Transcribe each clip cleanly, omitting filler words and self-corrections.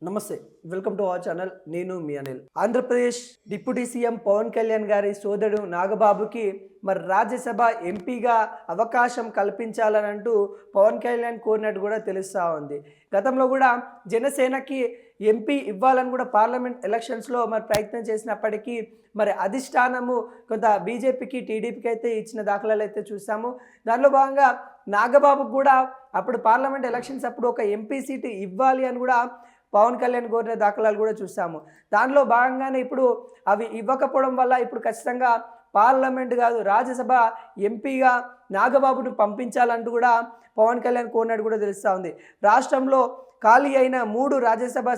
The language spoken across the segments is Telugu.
నమస్తే వెల్కమ్ టు అవర్ ఛానల్ నేను మీ అనిల్. ఆంధ్రప్రదేశ్ డిప్యూటీ సీఎం పవన్ కళ్యాణ్ గారి సోదరుడు నాగబాబుకి మరి రాజ్యసభ ఎంపీగా అవకాశం కల్పించాలని అంటూ పవన్ కళ్యాణ్ కోరినట్టు కూడా తెలుస్తూ ఉంది. గతంలో కూడా జనసేనకి ఎంపీ ఇవ్వాలని కూడా పార్లమెంట్ ఎలక్షన్స్లో మరి ప్రయత్నం చేసినప్పటికీ మరి అధిష్టానము కొంత బీజేపీకి టీడీపీకి అయితే ఇచ్చిన దాఖలాలు అయితే చూసాము. దానిలో భాగంగా నాగబాబుకు కూడా అప్పుడు పార్లమెంట్ ఎలక్షన్స్ అప్పుడు ఒక ఎంపీ సీటు ఇవ్వాలి అని కూడా పవన్ కళ్యాణ్ కోరిన దాఖలాలు కూడా చూసాము. దానిలో భాగంగానే ఇప్పుడు అవి ఇవ్వకపోవడం వల్ల ఇప్పుడు ఖచ్చితంగా పార్లమెంట్ కాదు రాజ్యసభ ఎంపీగా నాగబాబును పంపించాలంటూ కూడా పవన్ కళ్యాణ్ కోరినట్టు కూడా తెలుస్తూ ఉంది. రాష్ట్రంలో ఖాళీ అయిన 3 రాజ్యసభ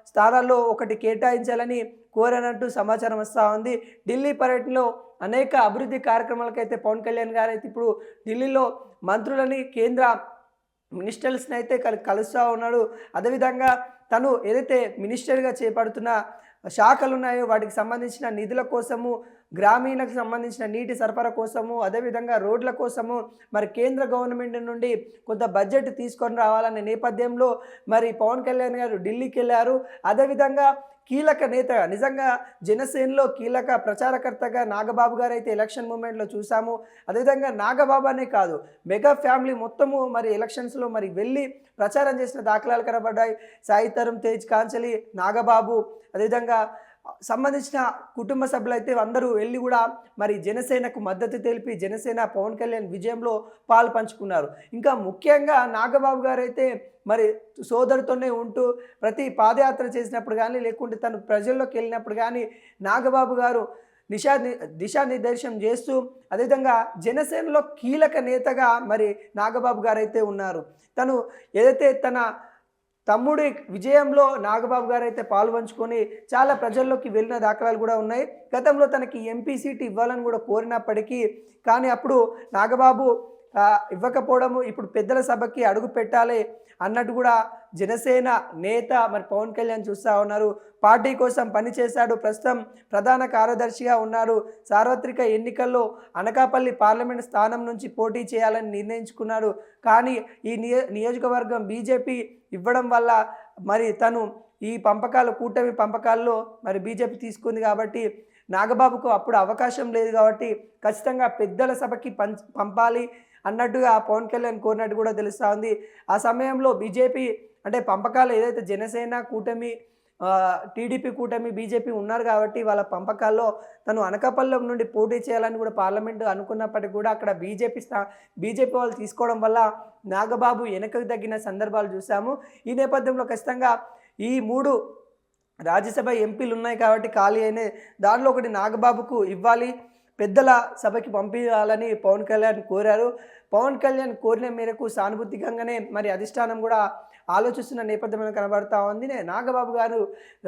స్థానాల్లో ఒకటి కేటాయించాలని కోరనట్టు సమాచారం వస్తూ ఉంది. ఢిల్లీ పర్యటనలో అనేక అభివృద్ధి కార్యక్రమాలకైతే పవన్ కళ్యాణ్ గారు అయితే ఇప్పుడు ఢిల్లీలో మంత్రులని కేంద్ర మినిస్టర్స్ని అయితే కలుస్తూ ఉన్నాడు. అదేవిధంగా తను ఏదైతే మినిస్టర్గా చేపడుతున్న శాఖలు ఉన్నాయో వాటికి సంబంధించిన నిధుల కోసము, గ్రామీణకు సంబంధించిన నీటి సరఫరా కోసము, అదేవిధంగా రోడ్ల కోసము మరి కేంద్ర గవర్నమెంట్ నుండి కొంత బడ్జెట్ తీసుకొని రావాలనే నేపథ్యంలో మరి పవన్ కళ్యాణ్ గారు ఢిల్లీకి వెళ్ళారు. అదేవిధంగా కీలక నేతగా నిజంగా జనసేనలో కీలక ప్రచారకర్తగా నాగబాబు గారు అయితే ఎలక్షన్ మూమెంట్లో చూసాము. అదేవిధంగా నాగబాబు అనే కాదు మెగా ఫ్యామిలీ మొత్తము మరి ఎలక్షన్స్లో మరి వెళ్ళి ప్రచారం చేసిన దాఖలాలు కనబడ్డాయి. సాయి తరుణ్, తేజ్ కాంచలి, నాగబాబు అదేవిధంగా సంబంధించిన కుటుంబ సభ్యులు అయితే అందరూ వెళ్ళి కూడా మరి జనసేనకు మద్దతు తెలిపి జనసేన పవన్ కళ్యాణ్ విజయంలో పాలు పంచుకున్నారు. ఇంకా ముఖ్యంగా నాగబాబు గారు అయితే మరి సోదరుతోనే ఉంటూ ప్రతి పాదయాత్ర చేసినప్పుడు కానీ లేకుంటే తను ప్రజల్లోకి వెళ్ళినప్పుడు కానీ నాగబాబు గారు దిశానిర్దేశం చేస్తూ అదేవిధంగా జనసేనలో కీలక నేతగా మరి నాగబాబు గారు అయితే ఉన్నారు. తను ఏదైతే తన తమ్ముడి విజయంలో నాగబాబు గారు అయితే పాల్పంచుకొని చాలా ప్రజల్లోకి వెళ్ళిన దాఖలాలు కూడా ఉన్నాయి. గతంలో తనకి ఎంపీ సీట్ ఇవ్వాలని కూడా కోరినప్పటికీ కానీ అప్పుడు నాగబాబు ఇవ్వకపోవడము ఇప్పుడు పెద్దల సభకి అడుగు పెట్టాలి అన్నట్టు కూడా జనసేన నేత మరి పవన్ కళ్యాణ్ చూస్తూ ఉన్నారు. పార్టీ కోసం పనిచేశాడు, ప్రస్తుతం ప్రధాన కార్యదర్శిగా ఉన్నాడు. సార్వత్రిక ఎన్నికల్లో అనకాపల్లి పార్లమెంట్ స్థానం నుంచి పోటీ చేయాలని నిర్ణయించుకున్నాడు. కానీ ఈ నియోజకవర్గం బీజేపీ ఇవ్వడం వల్ల మరి తను ఈ కూటమి పంపకాల్లో మరి బీజేపీ తీసుకుంది కాబట్టి నాగబాబుకు అప్పుడు అవకాశం లేదు కాబట్టి ఖచ్చితంగా పెద్దల సభకి పంపాలి అన్నట్టుగా పవన్ కళ్యాణ్ కోరినట్టు కూడా తెలుస్తూ ఉంది. ఆ సమయంలో బీజేపీ అంటే పంపకాలు ఏదైతే జనసేన కూటమి, టీడీపీ కూటమి, బీజేపీ ఉన్నారు కాబట్టి వాళ్ళ పంపకాల్లో తను అనకాపల్లి నుండి పోటీ చేయాలని కూడా పార్లమెంటు అనుకున్నప్పటికీ కూడా అక్కడ బీజేపీ వాళ్ళు తీసుకోవడం వల్ల నాగబాబు వెనకకు తగ్గిన సందర్భాలు చూసాము. ఈ నేపథ్యంలో ఖచ్చితంగా ఈ 3 రాజ్యసభ ఎంపీలు ఉన్నాయి కాబట్టి ఖాళీ అయినాయి, దానిలో ఒకటి నాగబాబుకు ఇవ్వాలి, పెద్దల సభకి పంపించాలని పవన్ కళ్యాణ్ కోరారు. పవన్ కళ్యాణ్ కోరిన మేరకు సానుభూతికంగానే మరి అధిష్టానం కూడా ఆలోచిస్తున్న నేపథ్యం కనబడతా ఉంది. నాగబాబు గారు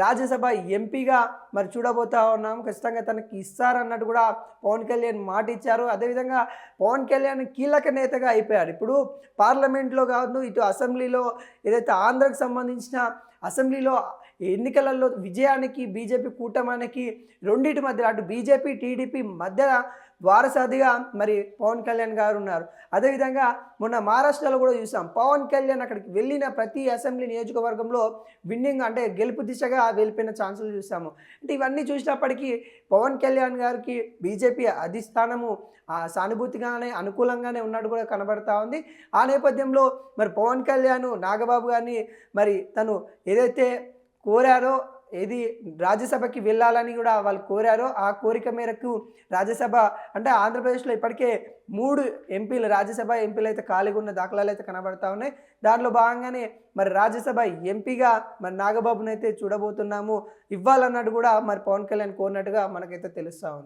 రాజ్యసభ ఎంపీగా మరి చూడబోతా ఉన్నాము, ఖచ్చితంగా తనకి ఇస్తారన్నట్టు కూడా పవన్ కళ్యాణ్ మాట ఇచ్చారు. అదేవిధంగా పవన్ కళ్యాణ్ కీలక నేతగా అయిపోయాడు. ఇప్పుడు పార్లమెంట్లో కాదు ఇటు అసెంబ్లీలో ఏదైతే ఆంధ్రకు సంబంధించిన అసెంబ్లీలో ఎన్నికలలో విజయానికి బీజేపీ కూటమికి రెండింటి మధ్య అటు బీజేపీ టీడీపీ మధ్య వారసాదిగా మరి పవన్ కళ్యాణ్ గారు ఉన్నారు. అదేవిధంగా మొన్న మహారాష్ట్రలో కూడా చూసాం పవన్ కళ్యాణ్ అక్కడికి వెళ్ళిన ప్రతి అసెంబ్లీ నియోజకవర్గంలో విన్నింగ్ అంటే గెలుపు దిశగా వెళ్ళిపోయిన ఛాన్సులు చూసాము. అంటే ఇవన్నీ చూసినప్పటికీ పవన్ కళ్యాణ్ గారికి బీజేపీ అధిష్టానము సానుభూతిగానే అనుకూలంగానే ఉన్నట్టు కూడా కనబడతా ఉంది. ఆ నేపథ్యంలో మరి పవన్ కళ్యాణ్ నాగబాబు గారిని మరి తను ఏదైతే కోరారో ఏది రాజ్యసభకి వెళ్ళాలని కూడా వాళ్ళు కోరారో ఆ కోరిక మేరకు రాజ్యసభ అంటే ఆంధ్రప్రదేశ్లో ఇప్పటికే 3 ఎంపీలు రాజ్యసభ ఎంపీలు అయితే ఖాళీగా ఉన్న దాఖలాలు అయితే కనబడతా ఉన్నాయి. దానిలో భాగంగానే మరి రాజ్యసభ ఎంపీగా మరి నాగబాబునైతే చూడబోతున్నాము, ఇవ్వాలన్నట్టు కూడా మరి పవన్ కళ్యాణ్ కోరినట్టుగా మనకైతే తెలుస్తూ ఉంది.